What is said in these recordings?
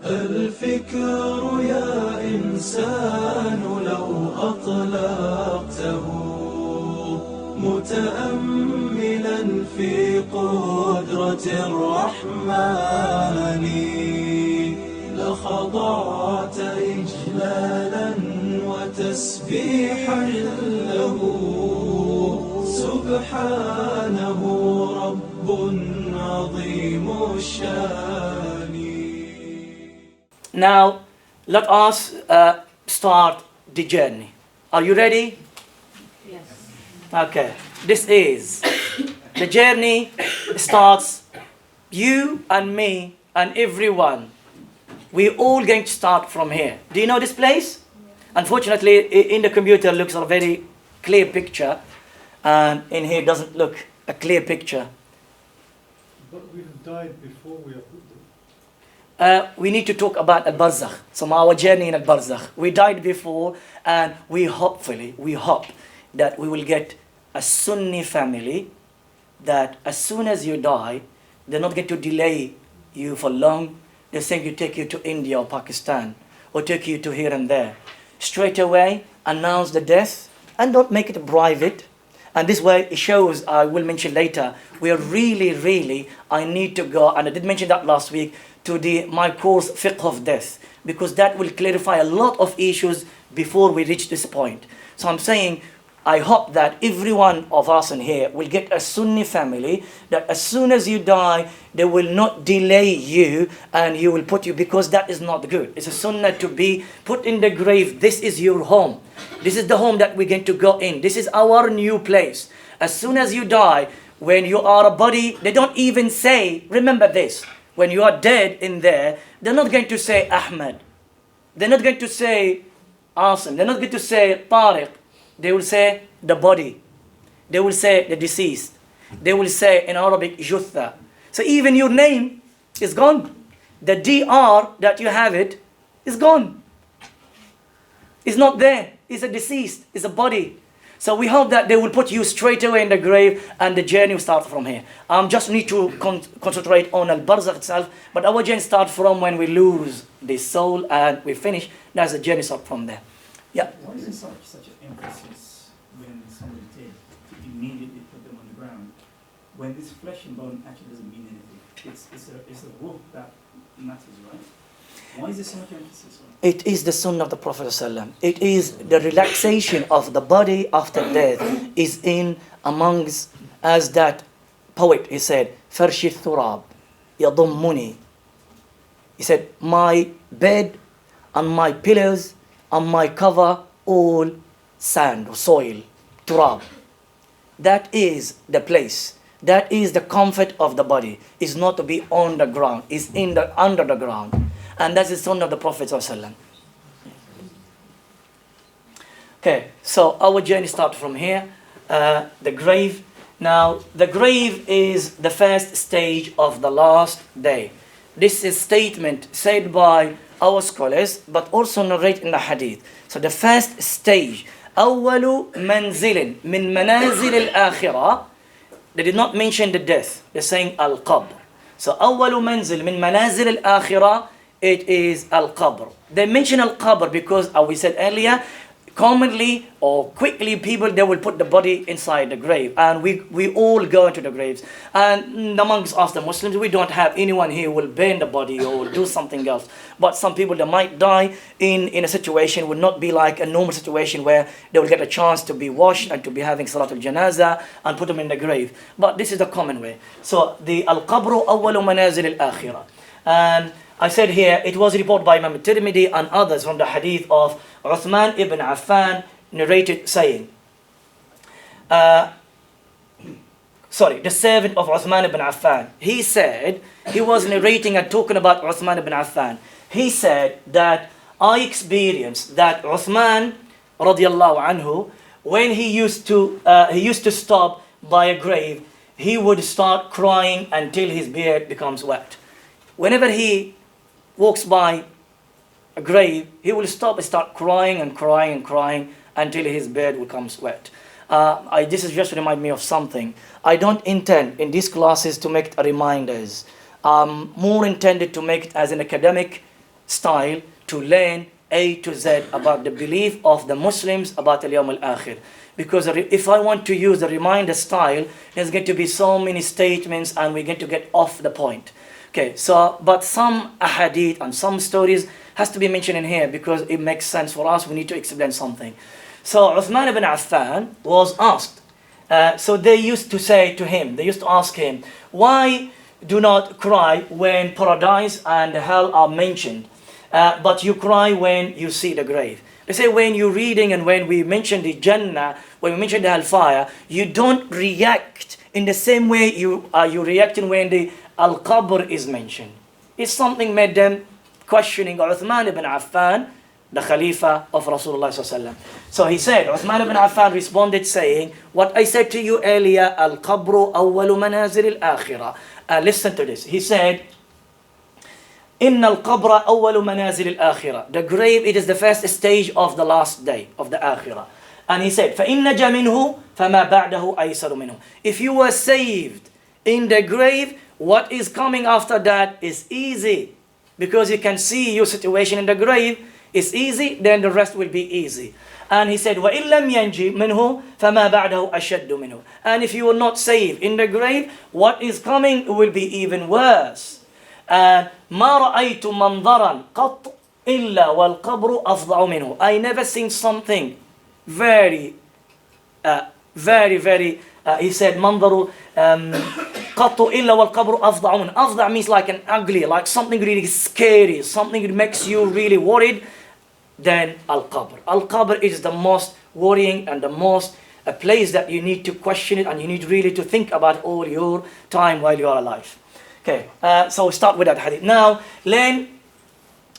الفكر يا إنسان لو أطلقته متأملا في قدرة الرحمن لخضعت إجلالا وتسبيحا له سبحانه رب عظيم الشان. Now, let us start the journey. Are you ready? Yes. Okay. This is the journey starts you and me and everyone. We're all going to start from here. Do you know this place? Unfortunately, in the computer it looks a very clear picture, and in here it doesn't look a clear picture. But we've died before we are put there. We need to talk about al-Barzakh. So our journey in al-Barzakh. We died before, and we hope that we will get a Sunni family that as soon as you die, they're not going to delay you for long. They're saying you take you to India or Pakistan, or take you to here and there. Straight away, announce the death, and don't make it private. And this way it shows, I will mention later, we are really, I need to go, and I did mention that last week, to my course Fiqh of Death, because that will clarify a lot of issues before we reach this point. So I'm saying, I hope that every one of us in here will get a Sunni family, that as soon as you die, they will not delay you, and you will put you, because that is not good. It's a sunnah to be put in the grave. This is your home. This is the home that we're going to go in. This is our new place. As soon as you die, when you are a body, they don't even say, remember this, when you are dead in there, they're not going to say Ahmad. They're not going to say Asim. They're not going to say Tariq. They will say the body. They will say the deceased. They will say in Arabic, Jutha. So even your name is gone. The DR that you have it is gone. It's not there. It's a deceased. It's a body. So we hope that they will put you straight away in the grave, and the journey will start from here. Just need to concentrate on al-Barzakh itself, but our journey starts from when we lose the soul and we finish. That's the journey start from there. Yeah. Why is there such an emphasis when somebody's dead to immediately put them on the ground, when this flesh and bone actually doesn't mean anything? It's a ruh that matters, right? Why is there so much emphasis on it? It is the sunnah of the Prophet ﷺ. It is the relaxation of the body after death is in amongst, as that poet, he said, فرش الثراب يضمني. He said, my bed and my pillows and my cover, all sand or soil, turab. That is the place. That is the comfort of the body. It's not to be on the ground. It's under the ground. And that's the sunnah of the Prophet ﷺ. Okay, so our journey starts from here. The grave. Now, the grave is the first stage of the last day. This is statement said by our scholars, but also narrated in the hadith. So the first stage, أول منزل من منازل الآخرة. They did not mention the death. They're saying al-qabr. So أول منزل من منازل الآخرة, it is al-qabr. They mention al-qabr because, as we said earlier, commonly or quickly people, they will put the body inside the grave, and we all go into the graves. And amongst us, the Muslims, we don't have anyone here who will burn the body or do something else. But some people, they might die in a situation would not be like a normal situation where they will get a chance to be washed and to be having salatul janaza and put them in the grave. But this is the common way. So the al-qabru awwalu manazil al-akhirah. And I said here, it was reported by Imam Tirmidhi and others from the hadith of Uthman ibn Affan, narrated saying, the servant of Uthman ibn Affan, he said, he was narrating and talking about Uthman ibn Affan. He said that I experienced that Uthman radiallahu anhu, when he used to stop by a grave, he would start crying until his beard becomes wet. Whenever he walks by a grave, he will stop and start crying and crying and crying until his beard becomes wet. This is just to remind me of something. I don't intend in these classes to make it reminders. More intended to make it as an academic style to learn A to Z about the belief of the Muslims about al-Yawm al-Akhir. Because if I want to use the reminder style, there's going to be so many statements and we're going to get off the point. Okay, so, but some ahadith and some stories has to be mentioned in here because it makes sense for us. We need to explain something. So Uthman ibn Affan was asked. So they used to say to him, they used to ask him, why do not cry when paradise and hell are mentioned, but you cry when you see the grave? They say when you're reading and when we mention the Jannah, when we mention the hellfire, you don't react in the same way you reacting when the al-Qabr is mentioned. It's something made them questioning Uthman ibn Affan, the Khalifa of Rasulullah sallallahu alaihi wasallam. So he said, Uthman ibn Affan responded saying, what I said to you earlier, al-Qabru awwalu manazil al-Akhirah. Listen to this. He said, Inna al-Qabra awwalu manazil al-Akhirah. The grave, it is the first stage of the last day of the Akhirah. And he said, فَإِنَّ جَمِنْهُ فَمَا بَعْدَهُ أَيْسَرُ مِنْهُ. If you were saved in the grave, what is coming after that is easy. Because you can see your situation in the grave is easy, then the rest will be easy. And he said, وَإِن لَمْ يَنْجِ مِنْهُ فَمَا بَعْدَهُ أَشَدُّ مِنْهُ. And if you are not saved in the grave, what is coming will be even worse. مَا رَأَيْتُ مَنْظَرًا قَطْ إِلَّا وَالْقَبْرُ أَفْضَعُ مِنْهُ. I never seen something very, he said, مَنْظَرُ قَطُ إِلَّا وَالْقَبْرُ أَفْضَعُ مِنْهُ. أَفْضَعُ means like an ugly, like something really scary, something that makes you really worried. Then al-Qabr. Al-Qabr is the most worrying and the most a place that you need to question it and you need really to think about all your time while you are alive. Okay, so start with that hadith. Now, learn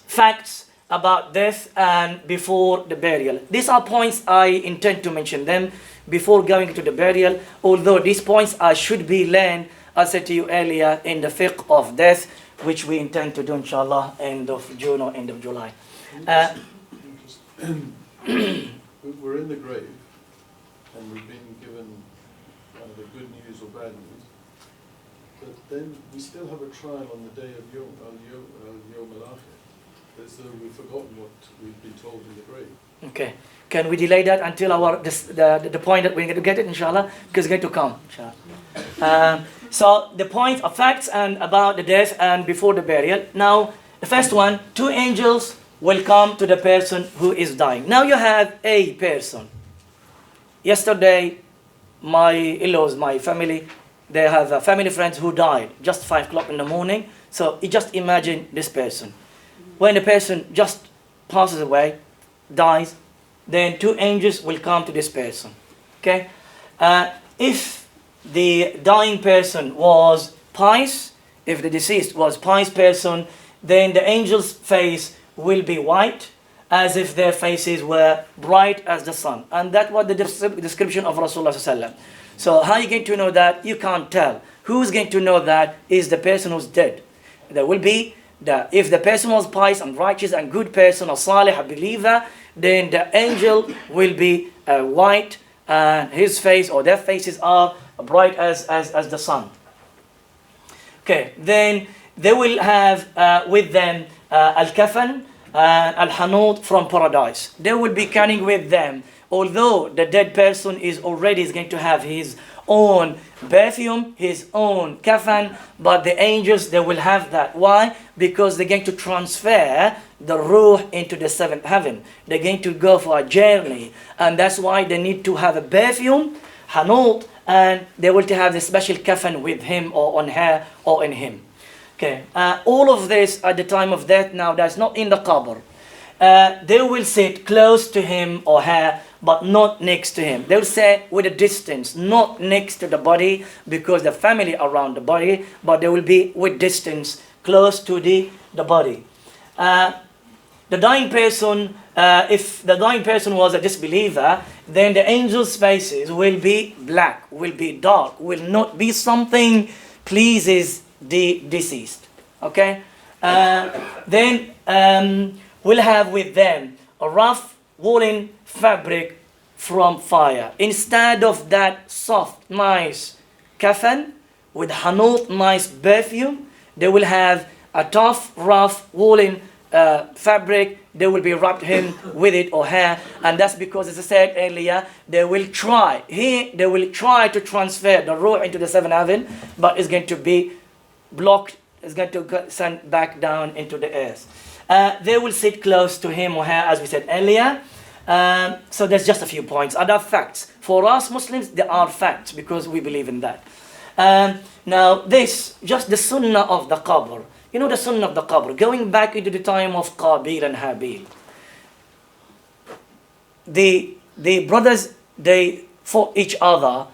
facts about death and before the burial. These are points I intend to mention them before going to the burial, although these points should be learned, I said to you earlier, in the fiqh of death, which we intend to do, inshallah, end of June or end of July. We're in the grave, and we've been given either good news or bad news, but then we still have a trial on the day of Yawm al-Akhir, as though we've forgotten what we've been told in the grave. Okay. Can we delay that until the point that we're going to get it, inshallah? Because it's going to come, inshallah. So the point of facts and about the death and before the burial. Now, the first one, two angels will come to the person who is dying. Now you have a person. Yesterday, my in-laws, my family, they have family friends who died just 5 o'clock in the morning. So you just imagine this person. When the person just passes away, dies, then two angels will come to this person. Okay? If the dying person was pious, if the deceased was pious person, then the angel's face will be white, as if their faces were bright as the sun. And that was the description of Rasulullah sallallahu alaihi wasallam. So how are you going to know that? You can't tell. Who's going to know that is the person who's dead. There will be, if the person was pious and righteous and good person, or salih, a believer, then the angel will be white, and his face or their faces are bright as the sun. Okay, then they will have with them al-kafan, al-hanut from paradise. They will be carrying with them, although the dead person is going to have his own perfume, his own kafan, but the angels, they will have that. Why? Because they're going to transfer the ruh into the seventh heaven. They're going to go for a journey, and that's why they need to have a perfume, hanut, and they will to have the special kafan with him or on her or in him. Okay, all of this at the time of death. Now that's not in the qabr. They will sit close to him or her, but not next to him. They will sit with a distance, not next to the body, because the family around the body, but they will be with distance, close to the body. The dying person, if the dying person was a disbeliever, then the angels' faces will be black, will be dark, will not be something pleases the deceased. Okay? Then we'll have with them a rough woolen fabric from fire. Instead of that soft, nice kafan with hanut, nice perfume, they will have a tough, rough woolen fabric, they will be wrapped him with it or hair, and that's because, as I said earlier, they will try to transfer the ruh into the seventh heaven, but it's going to be blocked. It's going to get sent back down into the earth. They will sit close to him or her, as we said earlier. So there's just a few points. Other facts for us Muslims, they are facts because we believe in that. Now this, just the sunnah of the qabr. You know the sunnah of the qabr, going back into the time of Qabil and Habil. The brothers, they fought each other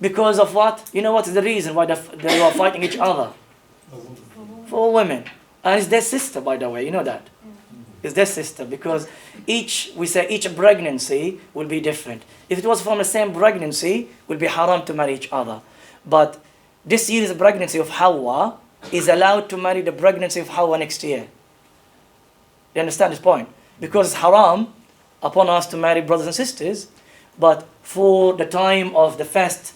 because of what? You know what is the reason why they were fighting each other? For women. And it's their sister, by the way, you know that? It's their sister, because each pregnancy will be different. If it was from the same pregnancy, it will be haram to marry each other. But this year's pregnancy of Hawa is allowed to marry the pregnancy of Hawa next year. You understand this point? Because it's haram upon us to marry brothers and sisters, but for the time of the first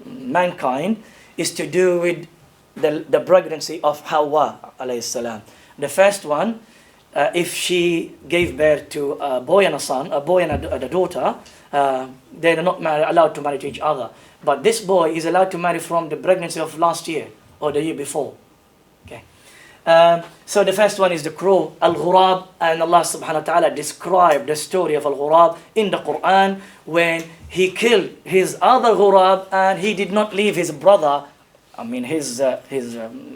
mankind is to do with the pregnancy of Hawa alayhi salam. The first one, if she gave birth to a boy and a son, a boy and a daughter, they are not allowed to marry to each other. But this boy is allowed to marry from the pregnancy of last year or the year before. Okay. So the first one is the crow, al-Ghurab, and Allah subhanahu wa ta'ala described the story of al-Ghurab in the Quran when he killed his other Ghurab and he did not leave his brother, his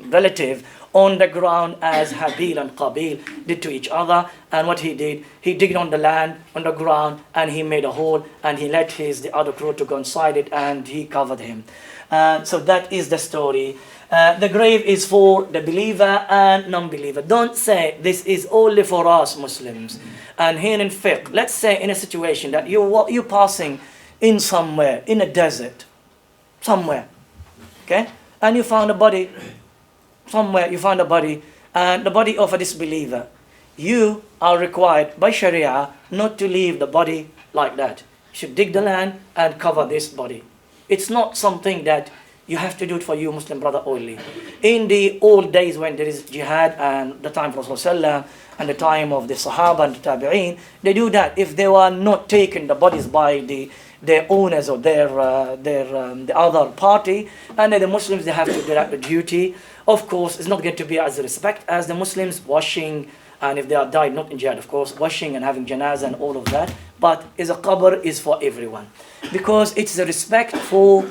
relative, on the ground as Habil and Qabil did to each other. And what he did, he digged on the land, on the ground, and he made a hole, and he let the other crow to go inside it, and he covered him. So that is the story. The grave is for the believer and non-believer. Don't say this is only for us Muslims. And here in fiqh, let's say in a situation that you're passing in somewhere, in a desert, somewhere, okay? And you found a body, somewhere you found a body, and the body of a disbeliever. You are required by Sharia not to leave the body like that. You should dig the land and cover this body. It's not something that you have to do it for you, Muslim brother, only. In the old days when there is jihad and the time of Rasulullah and the time of the Sahaba and the Tabi'een, they do that. If they were not taken the bodies by their owners or the other party, and then the Muslims, they have to do that duty. Of course, it's not going to be as respect as the Muslims washing, and if they are died not in jihad, of course, washing and having janazah and all of that. But is a qabr is for everyone, because it's a respect for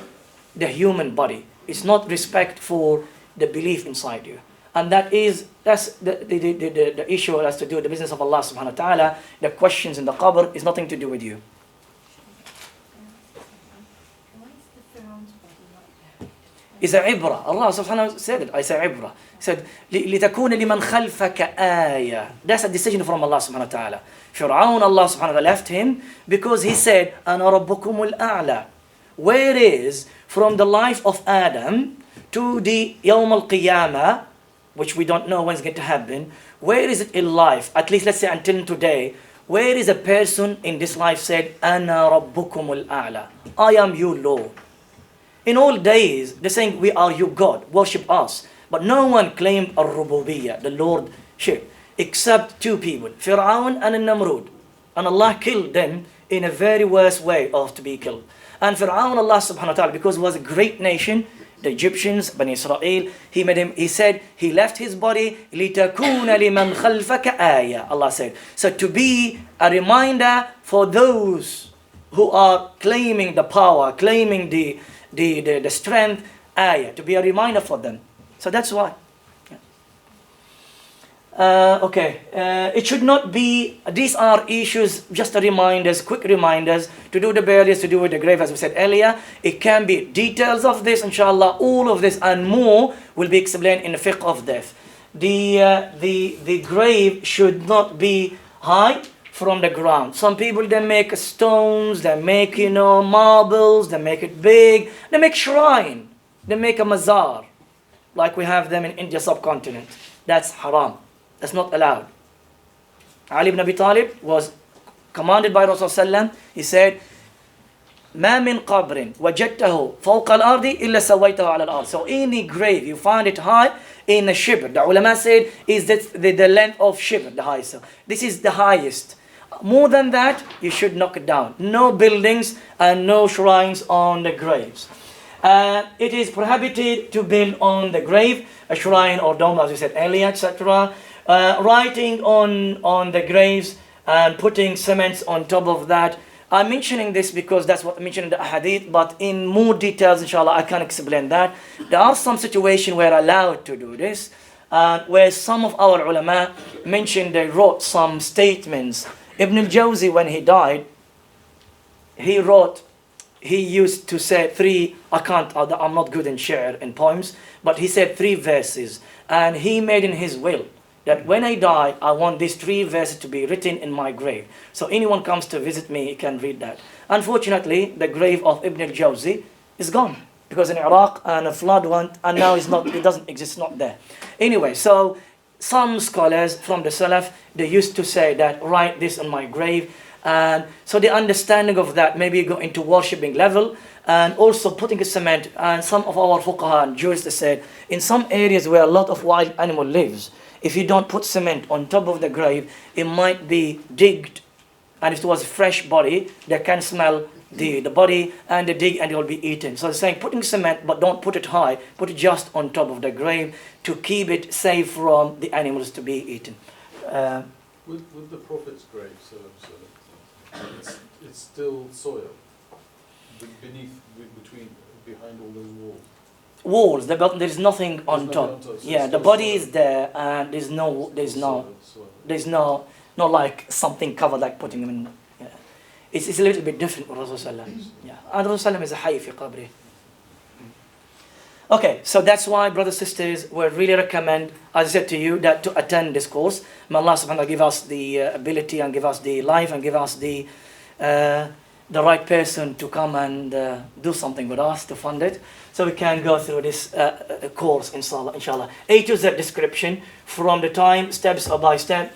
the human body. It's not respect for the belief inside you. And that's the issue that has to do with the business of Allah subhanahu wa ta'ala. The questions in the qabr is nothing to do with you. Is a ibra. Allah subhanahu wa ta'ala said it. I say ibra. He said, لِتَكُونَ لِمَنْ خَلْفَكَ آيَةً. That's a decision from Allah subhanahu wa ta'ala. Fir'aun, Allah subhanahu wa ta'ala left him because he said, أَنَا رَبُّكُمُ الْأَعْلَى. Whereas from the life of Adam to the Yawm al-Qiyamah, which we don't know when it's going to happen, where is it in life? At least let's say until today, where is a person in this life said, أَنَا رَبُّكُمُ الْأَعْلَى. I am your Lord. In all days, they're saying, we are your God, worship us. But no one claimed al-Rububiyyah, the Lordship, except two people, Fir'aun and Namrud. And Allah killed them in a very worst way of to be killed. And Fir'aun, Allah subhanahu wa ta'ala, because he was a great nation, the Egyptians, Bani Israel, he said, he left his body, لِتَكُونَ لِمَنْ خَلْفَكَ آيَةً. Allah said, so to be a reminder for those who are claiming the power, claiming the strength, ayah, to be a reminder for them. So that's why. It should not be, these are issues, just reminders, quick reminders to do the burials, to do with the grave, as we said earlier. It can be details of this, inshallah, all of this and more will be explained in the fiqh of death. The grave should not be high from the ground. Some people, they make stones, they make, marbles, they make it big, they make shrine, they make a mazar, like we have them in India subcontinent. That's haram. That's not allowed. Ali ibn Abi Talib was commanded by Rasulullah. He said, ما من قبر وجدته فوق الأرض إلا سويته على الأرض. So any grave you find it high, in a shibr. The ulama said is that the length of shibr, the highest. So this is the highest. More than that, you should knock it down. No buildings and no shrines on the graves. It is prohibited to build on the grave a shrine or dome, as we said earlier, etc. Writing on the graves and putting cements on top of that. I'm mentioning this because that's what I mentioned in the hadith, but in more details, inshallah, I can explain that. There are some situations where allowed to do this, where some of our ulama mentioned they wrote some statements. Ibn al-Jawzi, when he died, he used to say I'm not good in shi'r, in poems, but he said 3 verses. And he made in his will that when I die, I want these 3 verses to be written in my grave. So anyone comes to visit me, he can read that. Unfortunately, the grave of Ibn al-Jawzi is gone, because in Iraq and a flood went, and now it doesn't exist, not there. Anyway, so some scholars from the Salaf, they used to say that, write this on my grave. And so the understanding of that maybe go into worshipping level, and also putting a cement. And some of our fuqaha and jurists said, in some areas where a lot of wild animal lives, if you don't put cement on top of the grave, it might be digged, and if it was a fresh body, they can smell the body and the dig, and it will be eaten. So they're saying putting cement, but don't put it high, put it just on top of the grave to keep it safe from the animals to be eaten. With the Prophet's grave, so it's still soil behind all those walls. There is nothing on top. So Yeah, the body is there, and there's no like something covered like putting him in. Yeah. It's a little bit different with Rasulullah. Yeah, and Rasulullah is a hayy fi qabri. Okay, so that's why, brothers and sisters, we really recommend, as I said to you, that to attend this course. May Allah subhanahu wa ta'ala give us the ability and give us the life and give us the right person to come and do something with us to fund it, so we can go through this course, inshallah. A to Z description from the time, steps by step,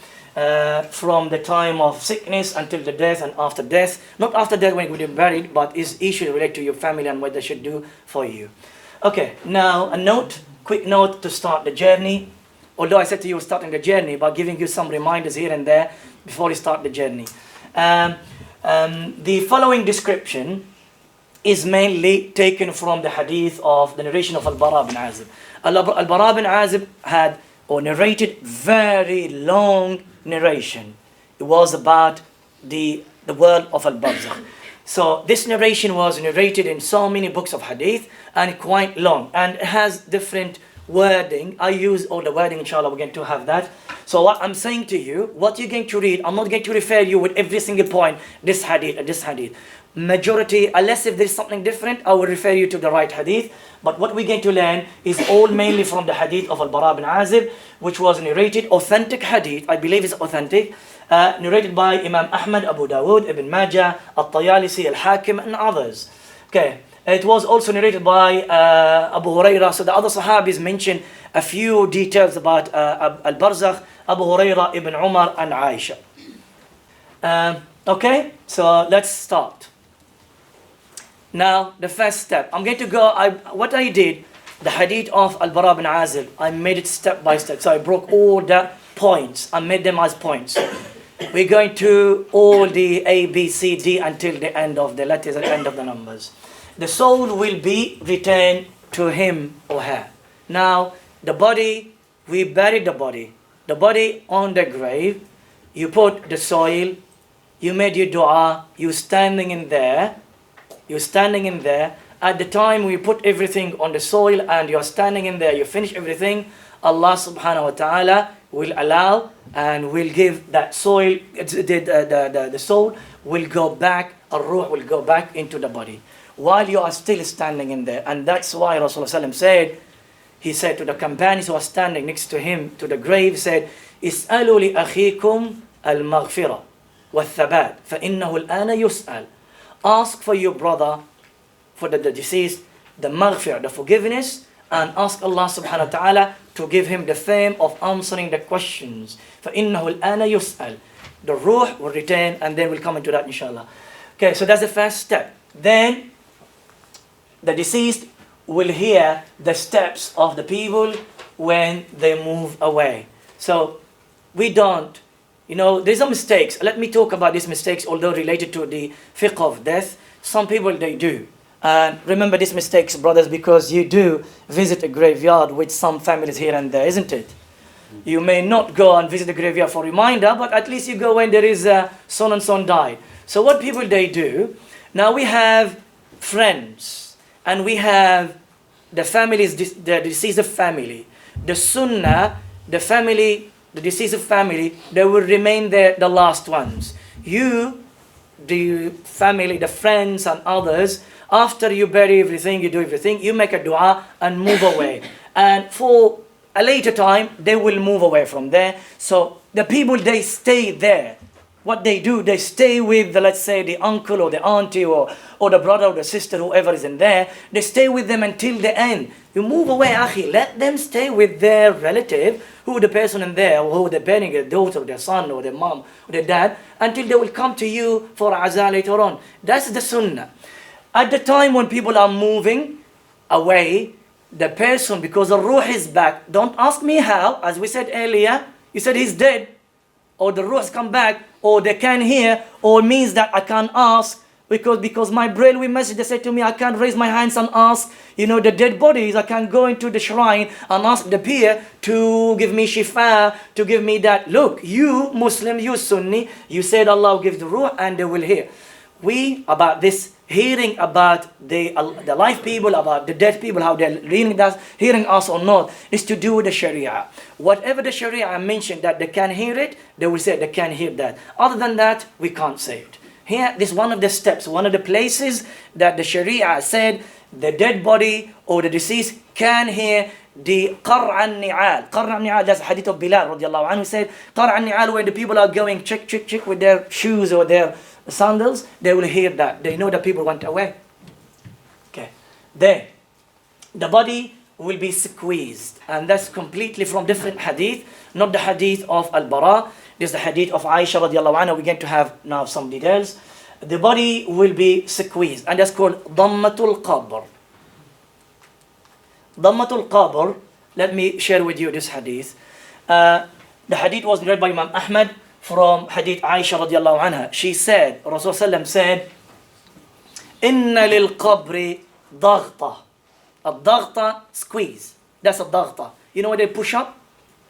from the time of sickness until the death and after death. Not after death when you're buried, but is issue related to your family and what they should do for you. Okay, now a quick note to start the journey. Although I said to you starting the journey, but giving you some reminders here and there before you start the journey. The following description is mainly taken from the hadith of the narration of al-Bara bin Azib. Al-Bara bin Azib had narrated very long narration. It was about the world of al-Barzakh. So this narration was narrated in so many books of hadith and quite long, and it has different wording. I use all the wording, inshallah, we're going to have that. So what I'm saying to you, what you're going to read, I'm not going to refer you with every single point, this hadith and this hadith. Majority, unless if there's something different, I will refer you to the right hadith. But what we're going to learn is all mainly from the hadith of al-Bara bin Azib, which was narrated, authentic hadith, I believe it's authentic, narrated by Imam Ahmad, Abu Dawood, Ibn Majah, al-Tayalisi, al-Hakim, and others. Okay, it was also narrated by Abu Hurairah. So the other Sahabis mention a few details about al-Barzakh, Abu Hurairah, Ibn Umar, and Aisha. Okay, so let's start. Now, the first step, I'm going to go, what I did, the hadith of al-Bara bin Azib, I made it step by step. So I broke all the points, I made them as points. We're going to all the A, B, C, D until the end of the letters and end of the numbers. The soul will be returned to him or her. Now, the body, we buried the body. The body on the grave, you put the soil, you made your dua, you're standing in there. At the time we put everything on the soil and you're standing in there, you finish everything, Allah subhanahu wa ta'ala will allow and will give that soil, the soul will go back, al-ruh will go back into the body while you are still standing in there. And that's why Rasulullah said, he said to the companions who are standing next to him, to the grave, said, اسألوا لأخيكم المغفرة والثبات فإنه الآن يسأل. Ask for your brother, for the deceased, the maghfirah, the forgiveness, and ask Allah subhanahu wa ta'ala to give him the fame of answering the questions. فَإِنَّهُ الْآنَ يُسْأَلُ. The ruh will return, and then we'll come into that inshallah. Okay, so that's the first step. Then, the deceased will hear the steps of the people when they move away. So we don't, there's some mistakes. Let me talk about these mistakes, although related to the fiqh of death. Some people, they do. And remember these mistakes, brothers, because you do visit a graveyard with some families here and there, isn't it? You may not go and visit the graveyard for reminder, but at least you go when there is son and son died. So what people, they do, now we have friends, and we have the families, the deceased family. The sunnah, the family, the deceased family, they will remain there, the last ones. You, the family, the friends and others, after you bury everything, you do everything, you make a dua and move away. And for a later time, they will move away from there. So the people, they stay there. What they do, they stay with, let's say, the uncle or the auntie or the brother or the sister, whoever is in there. They stay with them until the end. You move away, akhi. Let them stay with their relative, who the person in there, or who they're burying, their daughter, or their son, or their mom, or their dad, until they will come to you for azah later on. That's the sunnah. At the time when people are moving away, the person, because the ruh is back, don't ask me how, as we said earlier, you said he's dead, or the ruh has come back, or they can't hear, or means that I can't ask, because my Braillewi message, they said to me, I can't raise my hands and ask, the dead bodies, I can't go into the shrine and ask the peer to give me shifa, to give me that. Look, you Muslim, you Sunni, you said Allah will give the ruh and they will hear. We, about this, hearing about the live people, about the dead people, how they're hearing us or not, is to do with the Sharia. Whatever the Sharia mentioned that they can hear it, they will say they can hear that. Other than that, we can't say it. Here, this is one of the steps, one of the places that the Sharia said the dead body or the deceased can hear the qar'an ni'al. Qar'an ni'al, that's hadith of Bilal radiallahu anhu, said qar'an ni'al, when the people are going check with their shoes or their sandals, they will hear that. They know that people went away. Okay. Then, the body will be squeezed. And that's completely from different hadith. Not the hadith of al-Bara. This is the hadith of Aisha radiallahu anha. We're going to have now some details. The body will be squeezed. And that's called dammatul qabr. Dammatul qabr. Let me share with you this hadith. The hadith was read by Imam Ahmad from hadith Aisha radiallahu anha. She said, Rasulullah said, Inna lil qabri daghta. A daghta, squeeze. That's a daghta. You know when they push up?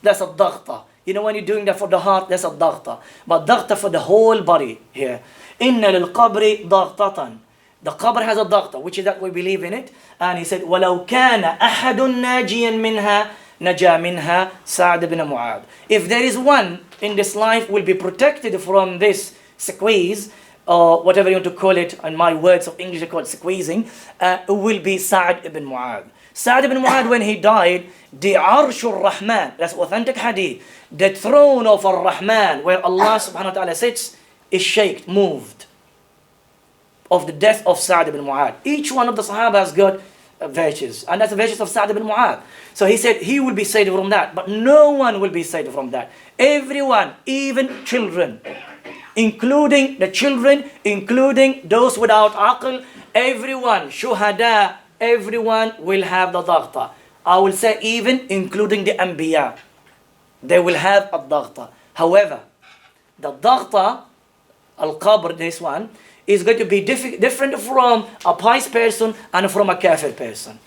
That's a daghta. You know when you're doing that for the heart? That's a daghta. But daghta for the whole body here. Inna lil qabri daghtatan. The qabr has a daghta, which is that we believe in it. And he said, وَلَوْ كَانَ أَحَدٌ نَاجِيًا مِنْهَا نَجَى مِنْهَا سَعْدَ بِنَ مُعَاذ. If there is one in this life will be protected from this squeeze, or whatever you want to call it, in my words of English, I call it squeezing, it will be Sa'd ibn Mu'adh. Sa'd ibn Mu'adh, when he died, the Arshur Rahman, that's authentic hadith, the throne of Ar-Rahman, where Allah subhanahu wa ta'ala sits, is shaked, moved, of the death of Sa'd ibn Mu'adh. Each one of the Sahaba has got virtues, and that's the virtues of Sa'd ibn Mu'adh. So he said he will be saved from that, but no one will be saved from that. Everyone, even children, including the children, including those without aql, everyone, shuhada, everyone will have the daghta. I will say even including the anbiya, they will have a daghta. However, the daghta, al-qabr, this one, is going to be different from a pious person and from a kafir person.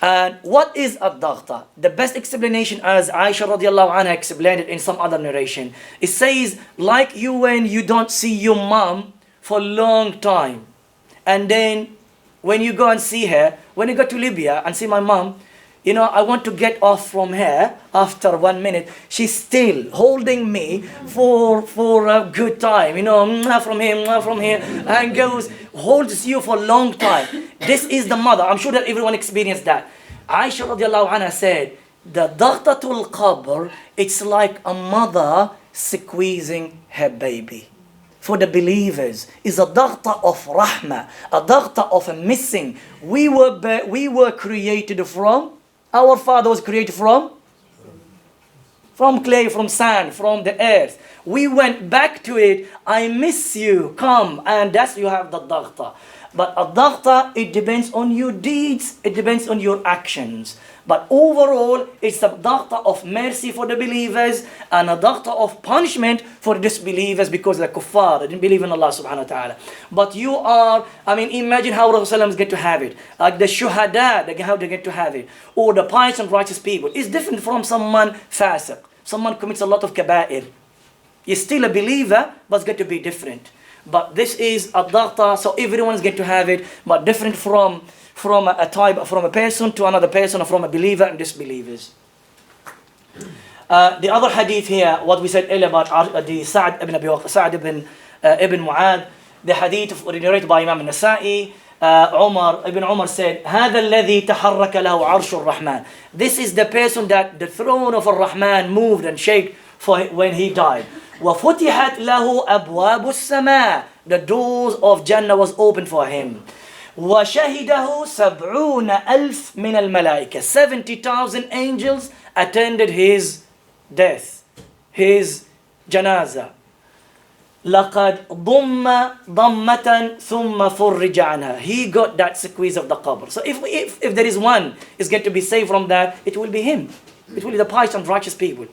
And what is a daghta? The best explanation, as Aisha radiallahu anha explained it in some other narration, it says, like you when you don't see your mom for a long time, and then when you go and see her, when you go to Libya and see my mom, I want to get off from her after 1 minute. She's still holding me for a good time, from here, and holds you for a long time. This is the mother. I'm sure that everyone experienced that. Aisha radiallahu anha said, the daghtatul qabr, it's like a mother squeezing her baby. For the believers, is a daghta of rahmah, a daghta of a missing. We were created from, our father was created from clay, from sand, from the earth. We went back to it. I miss you, come. And that's, you have the daghta. But a daghta, it depends on your deeds, it depends on your actions. But overall, it's a doctor of mercy for the believers and a doctor of punishment for the disbelievers because the kuffar, they didn't believe in Allah subhanahu wa ta'ala. But you are, imagine how Rasulullah get to have it. Like the shuhada, how they get to have it. Or the pious and righteous people. It's different from someone fasiq. Someone commits a lot of kaba'ir. You're still a believer, but it's going to be different. But this is a doctor, so everyone's going to have it, but different from a person to another person, or from a believer and disbelievers. The other hadith here, what we said earlier about the Sa'd ibn Mu'adh, the hadith narrated by Imam al-Nasa'i, Ibn Umar said, هذا الذي تحرك له عرش الرحمن. This is the person that the throne of Ar-Rahman moved and shook for when he died. وفتحت له أبواب السماء. The doors of Jannah was open for him. وشهده 70,000 من الملائكة. 70,000 angels attended his death, his janazah. لقد ضم ضمة ثم فرج عنها. He got that squeeze of the qabr. So if there is one is going to be saved from that, it will be him. It will be the pious and righteous people.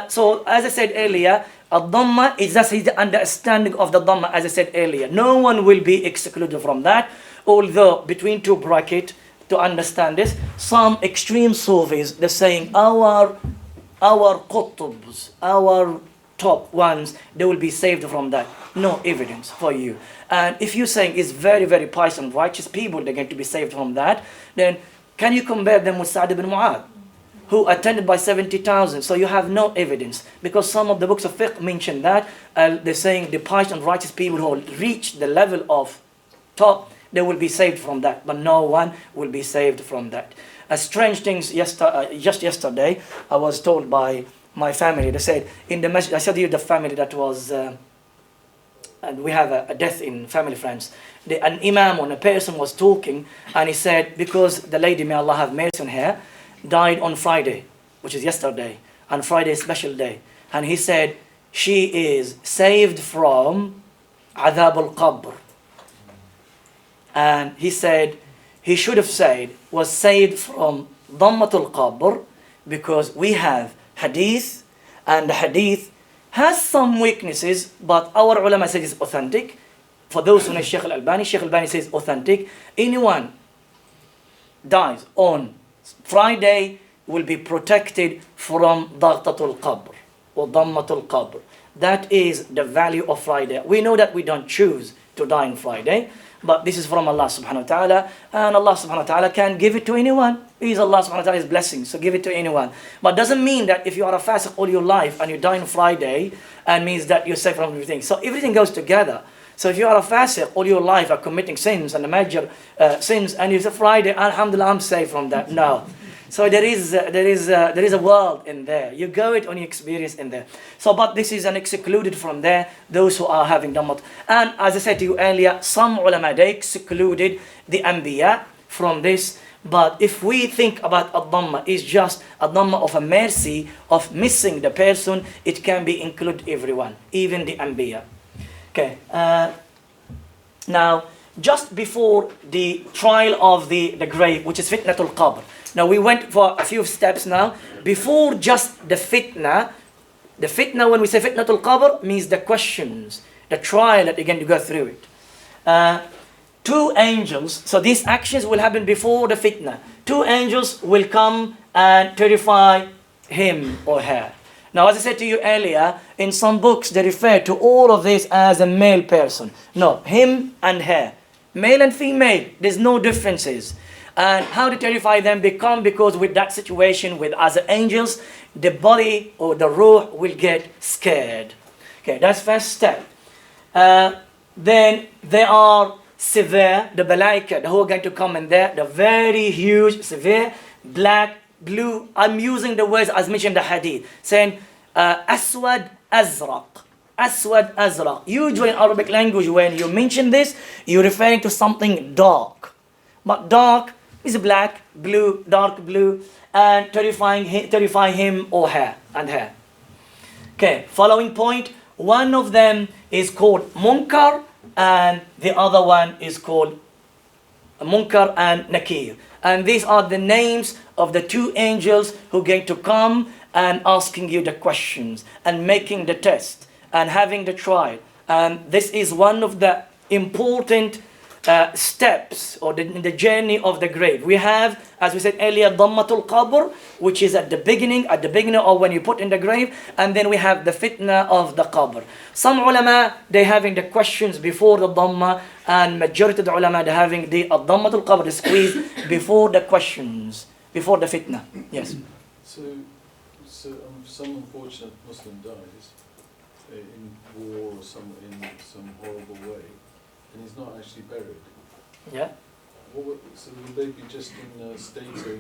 So as I said earlier, al-dhamma is just the understanding of the dhamma, as I said earlier. No one will be excluded from that. Although between two brackets, to understand this, some extreme Sufis, they're saying our qutubs, our top ones, they will be saved from that. No evidence for you. And if you're saying it's very, very pious and righteous people, they're going to be saved from that, then can you compare them with Sa'd ibn Mu'adh, who attended by 70,000? So you have no evidence, because some of the books of fiqh mention that. They're saying the pious and righteous people who reach the level of top, they will be saved from that, but no one will be saved from that. Strange things, just yesterday, I was told by my family, they said, in the masjid, I said to you the family that was, and we have a death in family friends, an imam or a person was talking, and he said, because the lady, may Allah have mercy on her, died on Friday, which is yesterday, and Friday is a special day, and he said, she is saved from adhab al-qabr. And he said, he should have said, was saved from dhammatul qabr, because we have hadith, and the hadith has some weaknesses, but our ulama says it's authentic. For those who know Sheikh al-Albani says authentic. Anyone dies on Friday will be protected from dhammatul qabr or dhammatul qabr. That is the value of Friday. We know that we don't choose to die on Friday, but this is from Allah subhanahu wa ta'ala, and Allah subhanahu wa ta'ala can give it to anyone. He is Allah subhanahu wa ta'ala's blessing, so give it to anyone. But doesn't mean that if you are a fasiq all your life and you die on Friday, and means that you're safe from everything. So everything goes together. So if you are a fasiq all your life are committing sins and the major sins, and you say Friday, alhamdulillah, I'm safe from that. No. So there is a world in there. You go it on your experience in there. So, but this is an excluded from there, those who are having dhammat. And as I said to you earlier, some ulama, they excluded the anbiya from this. But if we think about ad-dhamma is just a dhamma of a mercy of missing the person, it can be include everyone, even the anbiya. Okay. Now, just before the trial of the grave, which is fitnatul qabr. Now we went for a few steps now. Before just the fitna when we say fitnatul qabr means the questions, the trial that you're going to go through it. Two angels, so these actions will happen before the fitna. Two angels will come and terrify him or her. Now, as I said to you earlier, in some books they refer to all of this as a male person. No, him and her. Male and female, there's no differences. And how to terrify them because with that situation with other angels, the body or the ruh will get scared. Okay, that's first step. Then there are severe, the malaika, who are going to come in there, the very huge, severe, black, blue. I'm using the words as mentioned in the hadith, saying aswad azraq. Aswad azraq. Usually in Arabic language, when you mention this, you're referring to something dark. But dark is black, blue, dark blue, and terrify him or her and her. Okay, following point. One of them is called munkar, and the other one is called Munkar and Nakir. And these are the names of the two angels who are going to come and asking you the questions and making the test and having the trial. And this is one of the important steps or in the journey of the grave. We have, as we said earlier, Dhammatul Qabr, which is at the beginning of when you put in the grave, and then we have the fitna of the Qabr. Some ulama, they having the questions before the Dhamma, and majority of the ulama, they having the Dhammatul Qabr, the squeeze, before the questions, before the fitna. Yes. So some unfortunate Muslim dies in war or in some horrible way, and he's not actually buried. Yeah. So would they be just in a state of...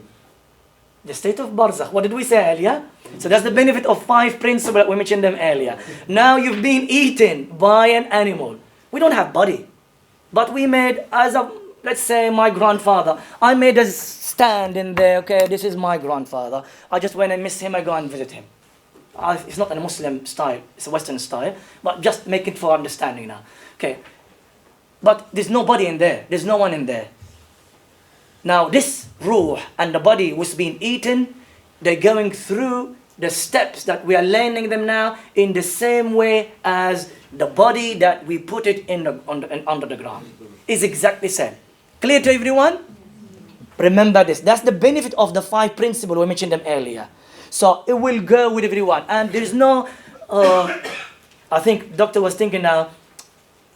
The state of Barzakh. What did we say earlier? So that's the benefit of 5 principles that we mentioned them earlier. Now you've been eaten by an animal. We don't have body. But we made, let's say my grandfather, I made a stand in there, okay, this is my grandfather. I just, when I miss him, I go and visit him. It's not in a Muslim style, it's a Western style, but just make it for understanding now. Okay. But there's nobody in there. There's no one in there. Now this ruh and the body was being eaten, they're going through the steps that we are learning them now in the same way as the body that we put it under the ground. Is exactly the same. Clear to everyone? Remember this. That's the benefit of the 5 principles we mentioned them earlier. So it will go with everyone. And there's no, I think Doctor was thinking now,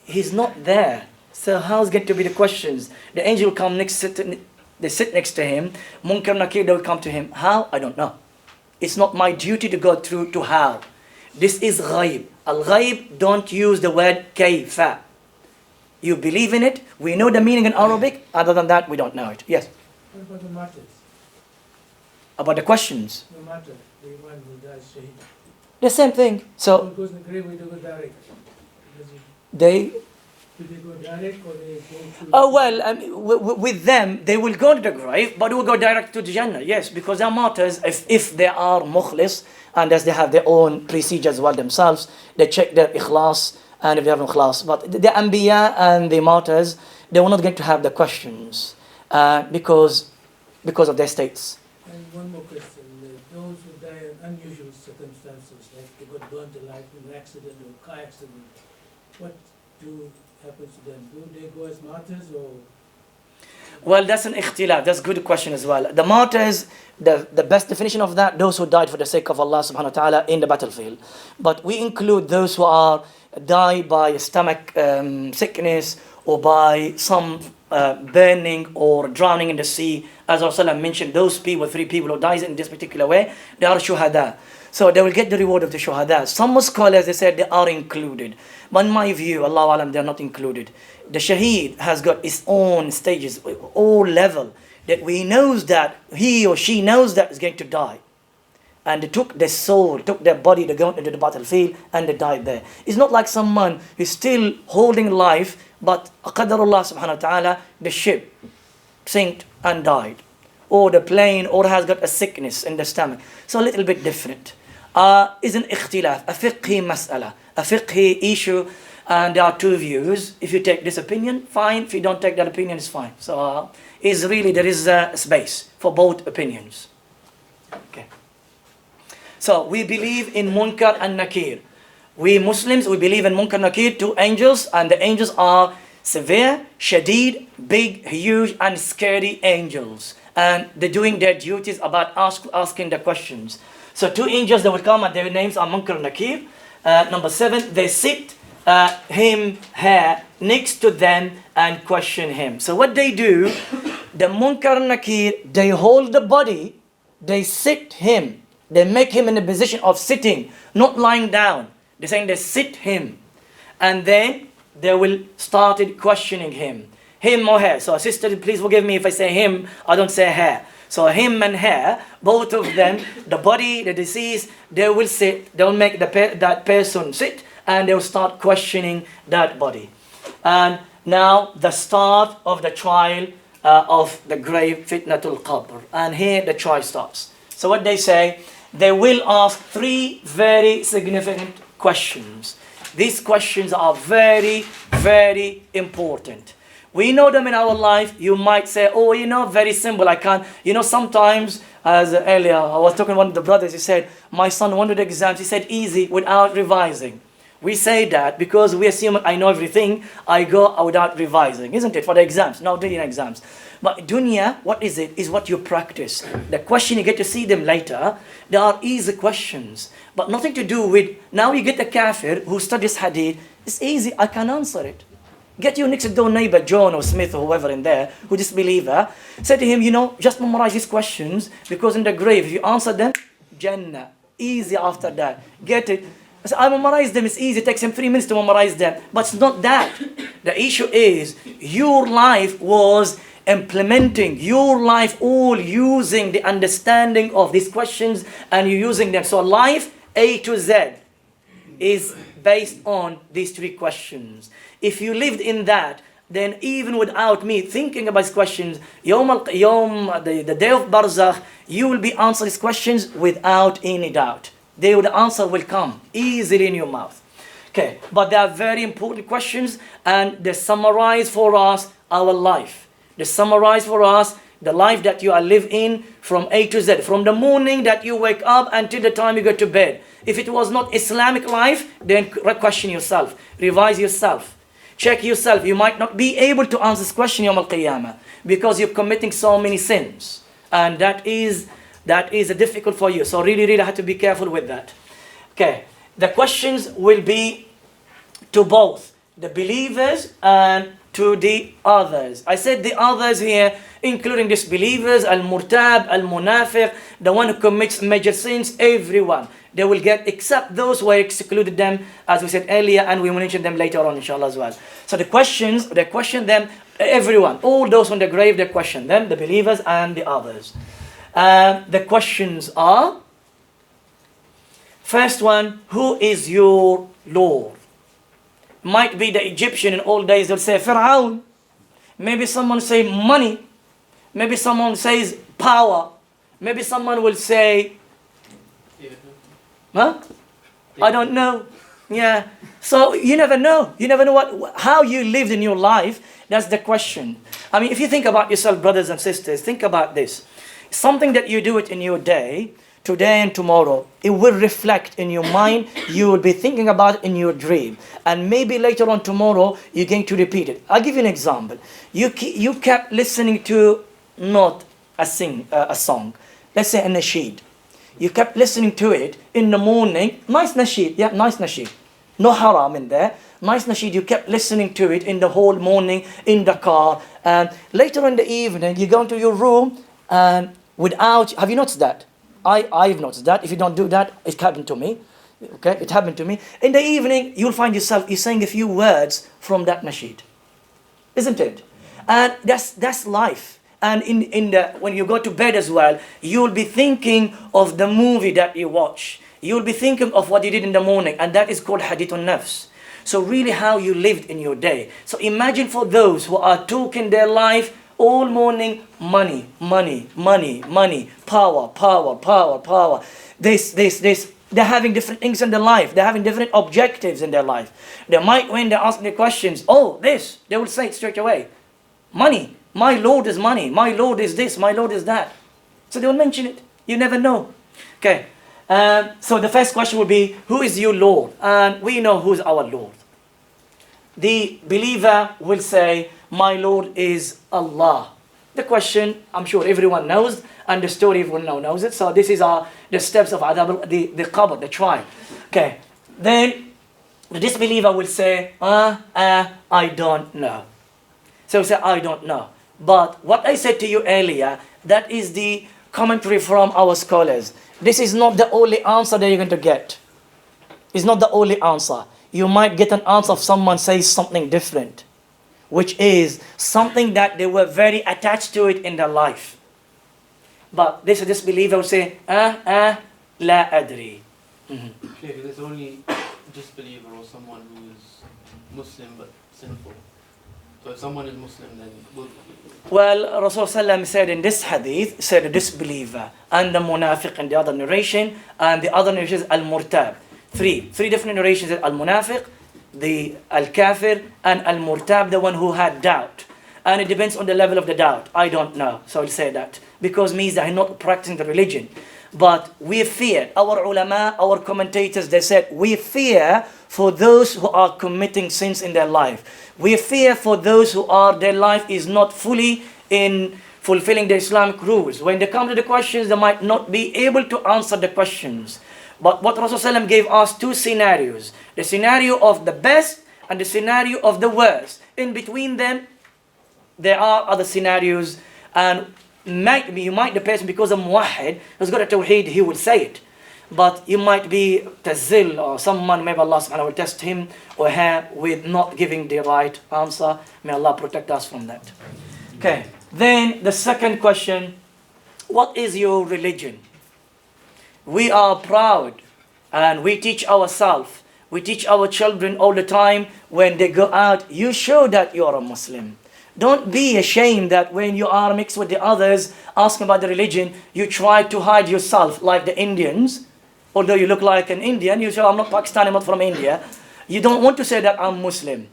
he's not there. So how's going to be the questions? The angel will come they sit next to him. Munkar Nakir, they will come to him. How? I don't know. It's not my duty to go through to how. This is ghaib. Al-ghaib, don't use the word kayfa. You believe in it. We know the meaning in Arabic. Other than that, we don't know it. Yes? What about the martyrs? About the questions. No matter, the one who dies shaheed. The same thing. So Who goes in the grave, we do go direct. Do they go direct or they go through? Oh well, with them, they will go to the grave, but they will go direct to the Jannah. Yes, because they're martyrs. If they are mukhlis, and as they have their own procedures as well themselves, they check their ikhlas, and if they have ikhlas. But the Anbiya and the martyrs, they were not going to have the questions because of their states. And one more question. Those who die in unusual circumstances, like they got burnt alive in an accident or car accident, what happens to them? Do they go as martyrs or? Well, that's an ikhtilaf. That's a good question as well. The martyrs, the best definition of that, those who died for the sake of Allah subhanahu wa ta'ala in the battlefield. But we include those who die by stomach sickness or by some burning or drowning in the sea. As Rasulullah mentioned, those people, 3 people who dies in this particular way, they are shuhada. So they will get the reward of the shuhada. Some scholars, they said they are included. But in my view, Allahu Alam, they are not included. The shaheed has got its own stages, all level, that we knows that he or she knows that is going to die. And they took their soul, took their body, they go into the battlefield and they died there. It's not like someone who's still holding life, but qadarullah subhanahu wa ta'ala, the ship sank and died. Or the plane, or has got a sickness in the stomach. So a little bit different. Is an ikhtilaf, a fiqhi mas'ala, a fiqhi issue, and there are 2 views. If you take this opinion, fine. If you don't take that opinion, it's fine. So there is a space for both opinions. Okay. So we believe in Munkar and Nakir. We Muslims, we believe in Munkar and Nakir, 2 angels, and the angels are severe, shadid, big, huge, and scary angels. And they're doing their duties about asking the questions. So 2 angels that will come and their names are Munkar and Nakir. Number 7, they sit her next to them and question him. So what they do, the Munkar and Nakir, they hold the body, they sit him, they make him in a position of sitting, not lying down. They're saying they sit him. And then they will start questioning him or her. So sister, please forgive me if I say him, I don't say her. So him and her, both of them, the body, the deceased, they will sit, they will make that person sit, and they will start questioning that body. And now the start of the trial of the grave, fitnatul qabr. And here the trial starts. So what they say, they will ask 3 very significant questions. These questions are very, very important. We know them in our life. You might say, oh, very simple. I can't. Sometimes, as earlier, I was talking to one of the brothers. He said, my son wanted exams. He said, easy, without revising. We say that because we assume I know everything. I go without revising, isn't it? For the exams, not doing exams. But dunya, what is it? Is what you practice. The question, you get to see them later. They are easy questions, but nothing to do with, now you get a kafir who studies hadith. It's easy, I can answer it. Get your next door neighbor, John or Smith or whoever in there, who disbeliever, say to him, just memorize these questions, because in the grave, if you answer them, Jannah. Easy after that. Get it? So I memorize them, it's easy, it takes him 3 minutes to memorize them. But it's not that. The issue is, your life was implementing, your life all using the understanding of these questions, and you're using them. So life, A to Z, is based on these 3 questions. If you lived in that, then even without me thinking about these questions, the day of Barzakh, you will be answering these questions without any doubt. The answer will come easily in your mouth. Okay, but they are very important questions, and they summarize for us our life. They summarize for us the life that you are living in from A to Z, from the morning that you wake up until the time you go to bed. If it was not Islamic life, then question yourself, revise yourself, check yourself. You might not be able to answer this question Yawm al-Qiyamah because you're committing so many sins, and that is difficult for you. So really have to be careful with that. Okay, the questions will be to both the believers and to the others. I said the others here, including disbelievers, al-murtab, al-munafiq, the one who commits major sins, everyone. They will get, except those who are excluded them, as we said earlier, and we will mention them later on, inshallah, as well. So they question them, everyone, all those on the grave, they question them, the believers and the others. The questions are, first one, who is your Lord? Might be the Egyptian in old days, they'll say Fir'aun. Maybe someone say money. Maybe someone says power. Maybe someone will say, I don't know. Yeah. So you never know. You never know how you lived in your life. That's the question. I mean, if you think about yourself, brothers and sisters, think about this. Something that you do it in your day, today and tomorrow, it will reflect in your mind. You will be thinking about it in your dream, and maybe later on tomorrow you're going to repeat it. I'll give you an example. You kept listening to not a song, let's say a nasheed. You kept listening to it in the morning. Nice nasheed, yeah, nice nasheed. No haram in there. Nice nasheed. You kept listening to it in the whole morning in the car, and later in the evening you go into your room and without. Have you noticed that? I've noticed that. If you don't do that, it happened to me. Okay, it happened to me. In the evening, you'll find yourself, you're saying a few words from that nasheed, isn't it? And that's life. And when you go to bed as well, you'll be thinking of the movie that you watch. You'll be thinking of what you did in the morning, and that is called hadithun nafs. So really, how you lived in your day. So imagine for those who are talking their life all morning, money, power. This. They're having different things in their life. They're having different objectives in their life. They might, when they ask the questions, they will say it straight away. Money. My Lord is money. My Lord is this. My Lord is that. So they will mention it. You never know. Okay. So the first question will be, who is your Lord? And we know who is our Lord. The believer will say, my Lord is Allah. The question, I'm sure everyone knows, and the story everyone now knows it. So this is the steps of adab, the qabr, the trial. Okay. Then the disbeliever will say, I don't know. So say, I don't know. But what I said to you earlier, that is the commentary from our scholars. This is not the only answer that you're going to get. It's not the only answer. You might get an answer if someone says something different, which is something that they were very attached to it in their life. But this disbeliever will say, la adri. Clearly, there's only disbeliever or someone who is Muslim but sinful. So if someone is Muslim, then well, Rasulullah said in this hadith, said the disbeliever and the munafiq in the other narration, and the other narration is al-murtab. Three different narrations: al-munafiq, the al-kafir, and al-murtab, the one who had doubt. and it depends on the level of the doubt. I don't know, so I'll say that. Because means that I'm not practicing the religion. But we fear, our ulama, our commentators, they said, we fear for those who are committing sins in their life. We fear for those who are, their life is not fully in fulfilling the Islamic rules. When they come to the questions, they might not be able to answer the questions. But what Rasulullah gave us two scenarios. The scenario of the best and the scenario of the worst. In between them, there are other scenarios, and you might the person, because of muwahid who's got a tawheed, he will say it. But you might be tazil, or someone, maybe Allah subhanahu will test him or her with not giving the right answer. May Allah protect us from that. Okay, then the second question, what is your religion? We are proud and we teach ourselves, we teach our children all the time when they go out, you show that you're a Muslim. Don't be ashamed that when you are mixed with the others, asking about the religion, you try to hide yourself like the Indians. Although you look like an Indian, you say, I'm not Pakistani, I'm not from India. You don't want to say that I'm Muslim.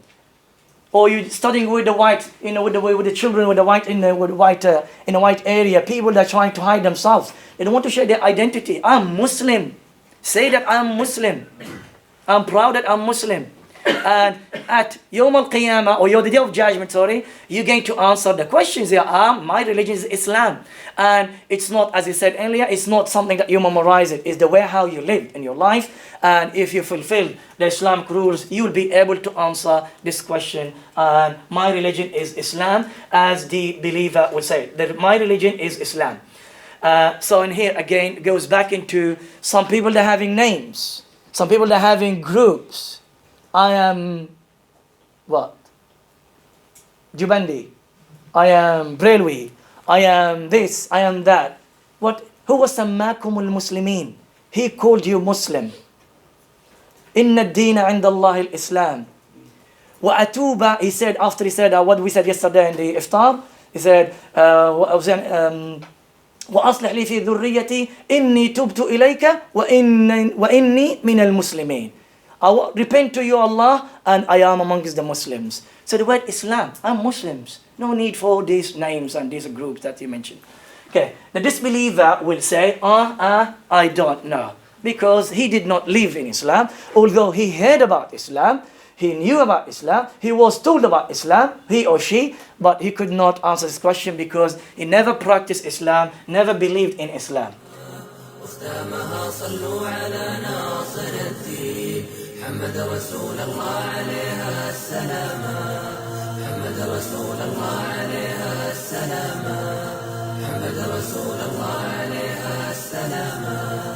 Or you're studying with the white, with the children with the white in a white area, people that are trying to hide themselves. They don't want to share their identity. I'm Muslim. Say that I'm Muslim. I'm proud that I'm Muslim. And at Yawm al-Qiyamah, or the Day of Judgment, you're going to answer the questions here. My religion is Islam. And it's not, as I said earlier, it's not something that you memorize it. It's the way how you live in your life. And if you fulfill the Islamic rules, you'll be able to answer this question. And my religion is Islam, as the believer would say. That my religion is Islam. So in here, again, it goes back into some people that are having names. Some people that are having groups. I am what? Jubandi. I am Brailwi. I am this. I am that. What? Who was Sammakum al-Muslimin? He called you Muslim. Inna ad-deena inda Allah al-Islam. Wa atuba, he said, after he said what we said yesterday in the iftar, he said, وأصلح لي في ذريتي إني تبت إليك وإني من المسلمين. I will repent to you, Allah, and I am amongst the Muslims. So the word Islam, I'm Muslims. No need for these names and these groups that you mentioned. Okay, the disbeliever will say, I don't know. Because he did not live in Islam. Although he heard about Islam, he knew about Islam, he was told about Islam, he or she, but he could not answer this question because he never practiced Islam, never believed in Islam. محمد رسول الله عليها السلام محمد رسول الله عليها السلام محمد رسول الله عليها السلام